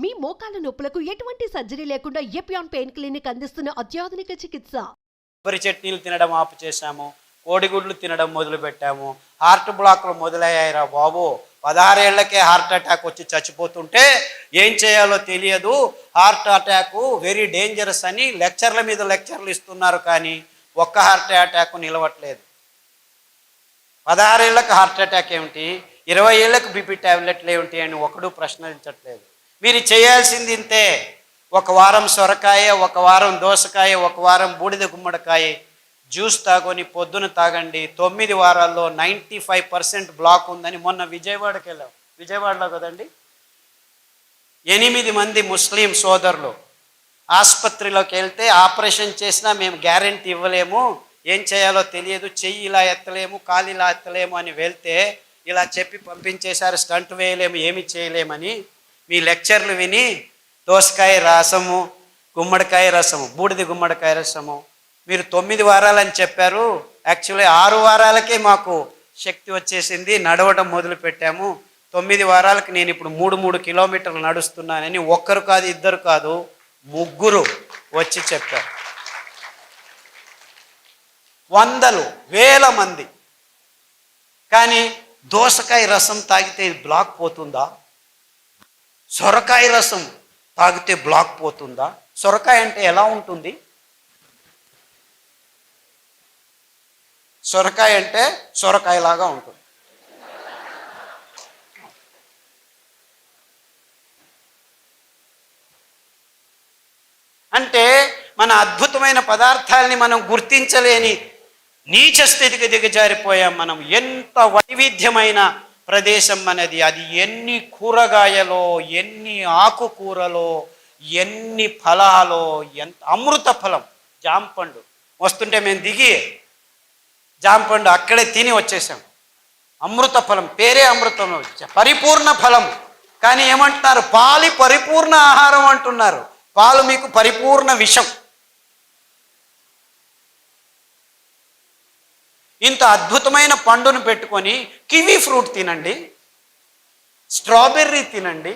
మీ మోకాల నొప్పులకు ఎటువంటి సర్జరీ లేకుండా ఎపియాన్ పెయిన్ క్లినిక్ అందిస్తున్న అత్యాధునిక చికిత్స. కొబ్బరి చట్నీలు తినడం ఆపు చేశాము, కోడిగుడ్లు తినడం మొదలుపెట్టాము. హార్ట్ బ్లాక్లు మొదలయ్యాయిరా బాబు. 16 ఏళ్లకే హార్ట్ అటాక్ వచ్చి చచ్చిపోతుంటే ఏం చేయాలో తెలియదు. హార్ట్ అటాక్ వెరీ డేంజరస్ అని లెక్చర్ల మీద లెక్చర్లు ఇస్తున్నారు, కానీ ఒక్క హార్ట్ అటాక్ నిలవట్లేదు. 16 ఏళ్లకు హార్ట్ అటాక్ ఏమిటి, 20 ఏళ్లకు బీపీ ట్యాబ్లెట్లు ఏమిటి అని ఒకడు ప్రశ్నించట్లేదు. మీరు చేయాల్సింది ఇంతే. ఒక వారం సొరకాయ, ఒక వారం దోసకాయ, ఒక వారం బూడిద గుమ్మడికాయ జ్యూస్ తాగొని పొద్దున తాగండి. 9 వారాల్లో 95% బ్లాక్ ఉందని మొన్న విజయవాడకి వెళ్ళాం. విజయవాడలో కదండి, 8 మంది ముస్లిం సోదరులు ఆసుపత్రిలోకి వెళ్తే ఆపరేషన్ చేసినా మేము గ్యారెంటీ ఇవ్వలేము, ఏం చేయాలో తెలియదు, చెయ్యి ఇలా ఎత్తలేము, కాలు ఇలా ఎత్తలేము అని వెళ్తే ఇలా చెప్పి పంపించేశారు. స్టంట్ వేయలేము, ఏమి చేయలేమని. మీ లెక్చర్లు విని దోసకాయ రసము, గుమ్మడికాయ రసము, బూడిద గుమ్మడికాయ రసము మీరు 9 వారాలని చెప్పారు. యాక్చువల్లీ 6 వారాలకే మాకు శక్తి వచ్చేసింది, నడవడం మొదలు పెట్టాము. 9 వారాలకు నేను ఇప్పుడు 3 కిలోమీటర్లు నడుస్తున్నానని ఒక్కరు కాదు, ఇద్దరు కాదు, 3 వచ్చి చెప్పారు. వందలు వేల మంది. కానీ దోసకాయ రసం తాగితే బ్లాక్ పోతుందా? సొరకాయ రసం తాగితే బ్లాక్ పోతుందా? సొరకాయ అంటే ఎలా ఉంటుంది? సొరకాయ అంటే సొరకాయలాగా ఉంటుంది. అంటే మన అద్భుతమైన పదార్థాలని మనం గుర్తించలేని నీచ స్థితికి దిగజారిపోయాం మనం. ఎంత వైవిధ్యమైన ప్రదేశం మనది. అది ఎన్ని కూరగాయలో, ఎన్ని ఆకుకూరలో, ఎన్ని ఫలాలో, ఎంత అమృత ఫలం. జాంపండు వస్తుంటే మేము దిగి జాంపండు అక్కడే తిని వచ్చేసాం. అమృత ఫలం, పేరే అమృతం, పరిపూర్ణ ఫలం. కానీ ఏమంటున్నారు? పాలు పరిపూర్ణ ఆహారం అంటున్నారు. పాలు మీకు పరిపూర్ణ విషం. ఇంత అద్భుతమైన పండును పెట్టుకొని కివీ ఫ్రూట్ తినండి, స్ట్రాబెర్రీ తినండి.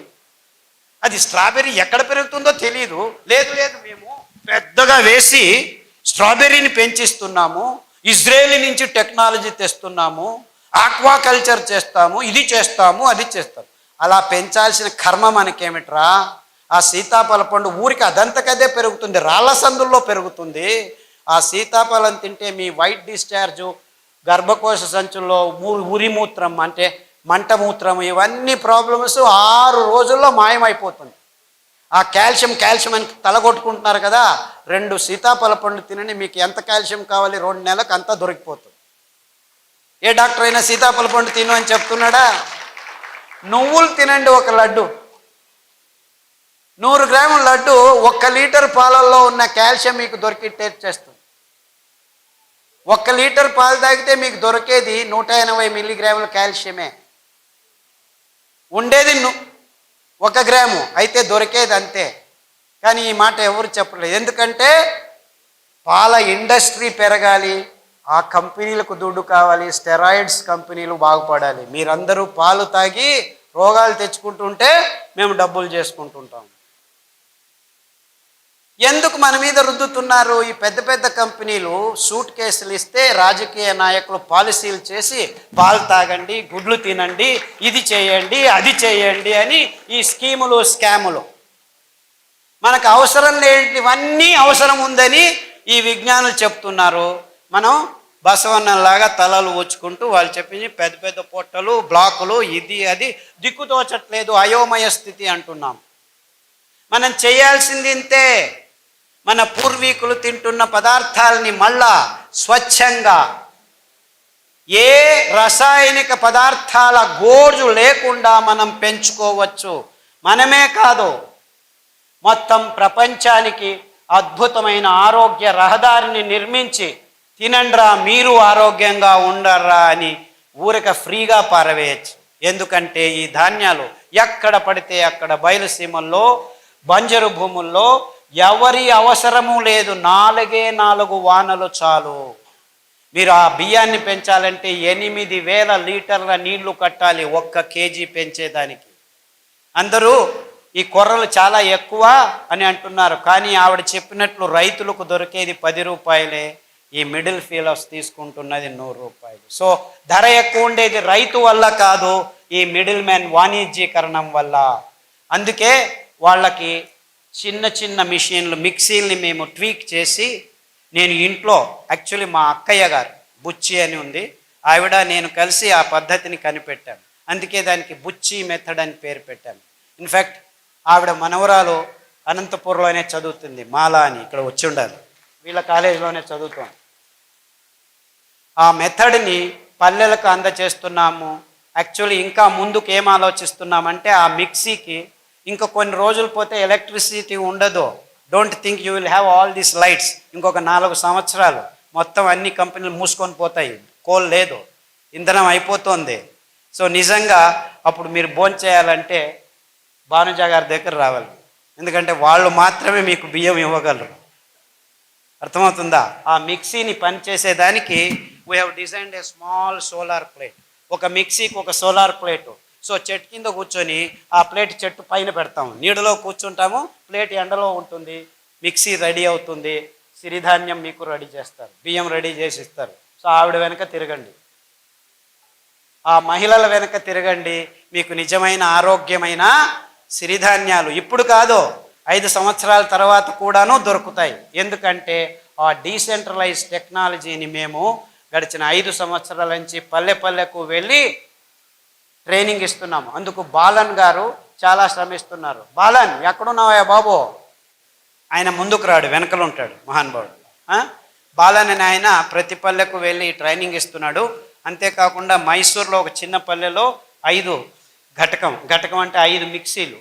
అది స్ట్రాబెర్రీ ఎక్కడ పెరుగుతుందో తెలియదు. లేదు మేము పెద్దగా వేసి స్ట్రాబెర్రీని పెంచిస్తున్నాము, ఇజ్రాయేల్ నుంచి టెక్నాలజీ తెస్తున్నాము, ఆక్వాకల్చర్ చేస్తాము, ఇది చేస్తాము, అది చేస్తాము. అలా పెంచాల్సిన కర్మ మనకేమిట్రా? ఆ సీతాఫల పండు ఊరికి అదంతకదే పెరుగుతుంది, రాళ్ల సందుల్లో పెరుగుతుంది. ఆ సీతాఫలం తింటే మీ వైట్ డిశ్చార్జు, గర్భకోశ సంచుల్లో ఉరిమూత్రం అంటే మంటమూత్రం, ఇవన్నీ ప్రాబ్లమ్స్ 6 రోజుల్లో మాయమైపోతుంది. ఆ కాల్షియం అని తలగొట్టుకుంటున్నారు కదా, 2 సీతాఫల పండు తినండి, మీకు ఎంత కాల్షియం కావాలి 2 నెలలకు అంతా దొరికిపోతుంది. ఏ డాక్టర్ అయినా సీతాఫల పండు తిను అని చెప్తున్నాడా? నువ్వులు తినండి, ఒక లడ్డు, 100 గ్రాముల లడ్డు 1 లీటర్ పాలల్లో ఉన్న కాల్షియం మీకు దొరికితే చేస్తుంది. 1 లీటర్ పాలు తాగితే మీకు దొరికేది 180 మిల్లీగ్రాముల కాల్షియమే. ఉండేది 1 గ్రాము, అయితే దొరికేది అంతే. కానీ ఈ మాట ఎవరు చెప్పలేదు. ఎందుకంటే పాల ఇండస్ట్రీ పెరగాలి, ఆ కంపెనీలకు దుడ్డు కావాలి, స్టెరాయిడ్స్ కంపెనీలు బాగుపడాలి. మీరందరూ పాలు తాగి రోగాలు తెచ్చుకుంటుంటే మేము డబ్బులు చేసుకుంటుంటాం. ఎందుకు మన మీద రుద్దుతున్నారు? ఈ పెద్ద పెద్ద కంపెనీలు సూట్ కేసులు ఇస్తే రాజకీయ నాయకులు పాలసీలు చేసి పాలు తాగండి, గుడ్లు తినండి, ఇది చేయండి, అది చేయండి అని ఈ స్కీములు, స్కాములు. మనకు అవసరం లేనివన్నీ అవసరం ఉందని ఈ విజ్ఞానులు చెప్తున్నారు. మనం బసవన్నలాగా తలలు వచ్చుకుంటూ వాళ్ళు చెప్పింది పెద్ద పెద్ద పొట్టలు, బ్లాకులు, ఇది అది దిక్కుతోచట్లేదు, అయోమయ స్థితి అంటున్నాం. మనం చేయాల్సింది ఇంతే. మన పూర్వీకులు తింటున్న పదార్థాలని మళ్ళా స్వచ్ఛంగా, ఏ రసాయనిక పదార్థాల గోజు లేకుండా మనం పెంచుకోవచ్చు. మనమే కాదు, మొత్తం ప్రపంచానికి అద్భుతమైన ఆరోగ్య రహదారిని నిర్మించి తినండ్రా, మీరు ఆరోగ్యంగా ఉండర్రా అని ఊరిక ఫ్రీగా పారవేయచ్చు. ఎందుకంటే ఈ ధాన్యాలు ఎక్కడ పడితే అక్కడ బయలుసీమల్లో, బంజరు భూముల్లో ఎవరి అవసరము లేదు, 4 వానలు చాలు. మీరు ఆ బియ్యాన్ని పెంచాలంటే 8,000 లీటర్ల నీళ్లు కట్టాలి 1 కేజీ పెంచేదానికి. అందరూ ఈ కొర్రలు చాలా ఎక్కువ అని అంటున్నారు. కానీ ఆవిడ చెప్పినట్లు రైతులకు దొరికేది 10 రూపాయలే, ఈ మిడిల్ ఫీలర్స్ తీసుకుంటున్నది 100 రూపాయలు. సో ధర ఎక్కువ ఉండేది రైతు వల్ల కాదు, ఈ మిడిల్ మ్యాన్ వాణిజ్యీకరణం వల్ల. అందుకే వాళ్ళకి చిన్న చిన్న మిషన్లు, మిక్సీల్ని మేము ట్వీక్ చేసి, నేను ఇంట్లో యాక్చువల్లీ మా అక్కయ్య గారు బుచ్చి అని ఉంది, ఆవిడ నేను కలిసి ఆ పద్ధతిని కనిపెట్టాను. అందుకే దానికి బుచ్చి మెథడ్ అని పేరు పెట్టాను. ఇన్ఫ్యాక్ట్ ఆవిడ మనవరాలు అనంతపూర్లోనే చదువుతుంది, మాలా అని, ఇక్కడ వచ్చి ఉండాలి, వీళ్ళ కాలేజీలోనే చదువుతాం. ఆ మెథడ్ని పల్లెలకు అందచేస్తున్నాము. యాక్చువల్లీ ఇంకా ముందుకు ఏం ఆలోచిస్తున్నామంటే, ఆ మిక్సీకి ఇంకా కొన్ని రోజులు పోతే ఎలక్ట్రిసిటీ ఉండదు. Don't think you will have all these lights. ఇంకొక 4 సంవత్సరాలు మొత్తం అన్ని కంపెనీలు మూసుకొని పోతాయి, కోల్ లేదు, ఇంధనం అయిపోతుంది. సో నిజంగా అప్పుడు మీరు భోజనం చేయాలంటే భానుజా గారి దగ్గర రావాలి, ఎందుకంటే వాళ్ళు మాత్రమే మీకు బియ్యం ఇవ్వగలరు. అర్థమవుతుందా? ఆ మిక్సీని పనిచేసేదానికి we have designed a small solar plate. ఒక మిక్సీకి ఒక సోలార్ ప్లేటు. సో చెట్టు కింద కూర్చొని ఆ ప్లేట్ చెట్టు పైన పెడతాము, నీడలో కూర్చుంటాము, ప్లేట్ ఎండలో ఉంటుంది, మిక్సీ రెడీ అవుతుంది, సిరిధాన్యం మీకు రెడీ చేస్తారు, బియ్యం రెడీ చేసి ఇస్తారు. సో ఆవిడ వెనక తిరగండి, ఆ మహిళల వెనక తిరగండి, మీకు నిజమైన ఆరోగ్యమైన సిరిధాన్యాలు ఇప్పుడు కాదు 5 సంవత్సరాల తర్వాత కూడాను దొరుకుతాయి. ఎందుకంటే ఆ డీసెంట్రలైజ్ టెక్నాలజీని మేము గడిచిన 5 సంవత్సరాల నుంచి పల్లె పల్లెకు వెళ్ళి ట్రైనింగ్ ఇస్తున్నాము. అందుకు బాలన్ గారు చాలా శ్రమిస్తున్నారు. బాలన్ ఎక్కడున్నావా బాబు? ఆయన ముందుకు రాడు, వెనకలు ఉంటాడు మహానుభావుడు. బాలన్ అని ఆయన ప్రతి పల్లెకు వెళ్ళి ట్రైనింగ్ ఇస్తున్నాడు. అంతేకాకుండా మైసూర్లో ఒక చిన్న పల్లెలో 5 ఘటకం అంటే 5 మిక్సీలు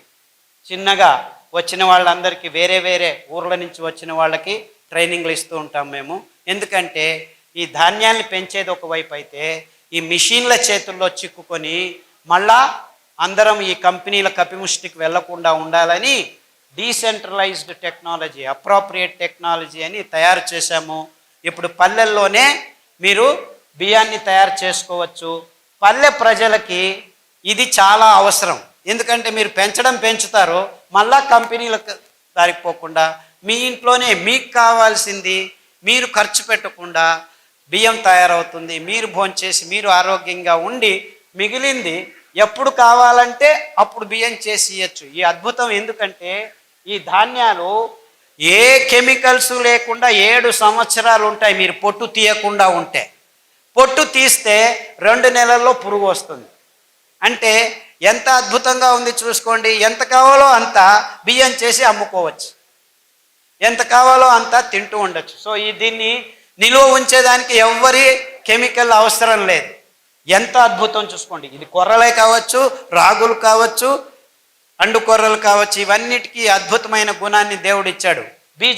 చిన్నగా వచ్చిన వాళ్ళందరికీ, వేరే వేరే ఊర్ల నుంచి వచ్చిన వాళ్ళకి ట్రైనింగ్లు ఇస్తూ ఉంటాం మేము. ఎందుకంటే ఈ ధాన్యాన్ని పెంచేది ఒకవైపు అయితే, ఈ మిషన్ల చేతుల్లో చిక్కుకొని మళ్ళా అందరం ఈ కంపెనీల కపిముష్టికి వెళ్లకుండా ఉండాలని డీసెంట్రలైజ్డ్ టెక్నాలజీ, అప్రోప్రియేట్ టెక్నాలజీ అని తయారు చేశాము. ఇప్పుడు పల్లెల్లోనే మీరు బియ్యాన్ని తయారు చేసుకోవచ్చు. పల్లె ప్రజలకి ఇది చాలా అవసరం. ఎందుకంటే మీరు పెంచుతారు, మళ్ళా కంపెనీలకు దారిపోకుండా మీ ఇంట్లోనే మీకు కావాల్సింది మీరు ఖర్చు పెట్టకుండా బియ్యం తయారవుతుంది. మీరు భోంచేసి మీరు ఆరోగ్యంగా ఉండి మిగిలింది ఎప్పుడు కావాలంటే అప్పుడు బియ్యం చేసి ఇవ్వచ్చు. ఈ అద్భుతం ఎందుకంటే ఈ ధాన్యాలు ఏ కెమికల్స్ లేకుండా 7 సంవత్సరాలు ఉంటాయి. మీరు పొట్టు తీయకుండా ఉంటే, పొట్టు తీస్తే 2 నెలల్లో పురుగు వస్తుంది. అంటే ఎంత అద్భుతంగా ఉంది చూసుకోండి. ఎంత కావాలో అంత బియ్యం చేసి అమ్ముకోవచ్చు, ఎంత కావాలో అంత తింటూ ఉండొచ్చు. సో దీన్ని నిలువ ఉంచేదానికి ఎవ్వరి కెమికల్ అవసరం లేదు. ఎంత అద్భుతం చూసుకోండి. ఇది కొర్రలే కావచ్చు, రాగులు కావచ్చు, అండు కొర్రలు కావచ్చు, ఇవన్నిటికీ అద్భుతమైన గుణాన్ని దేవుడు ఇచ్చాడు.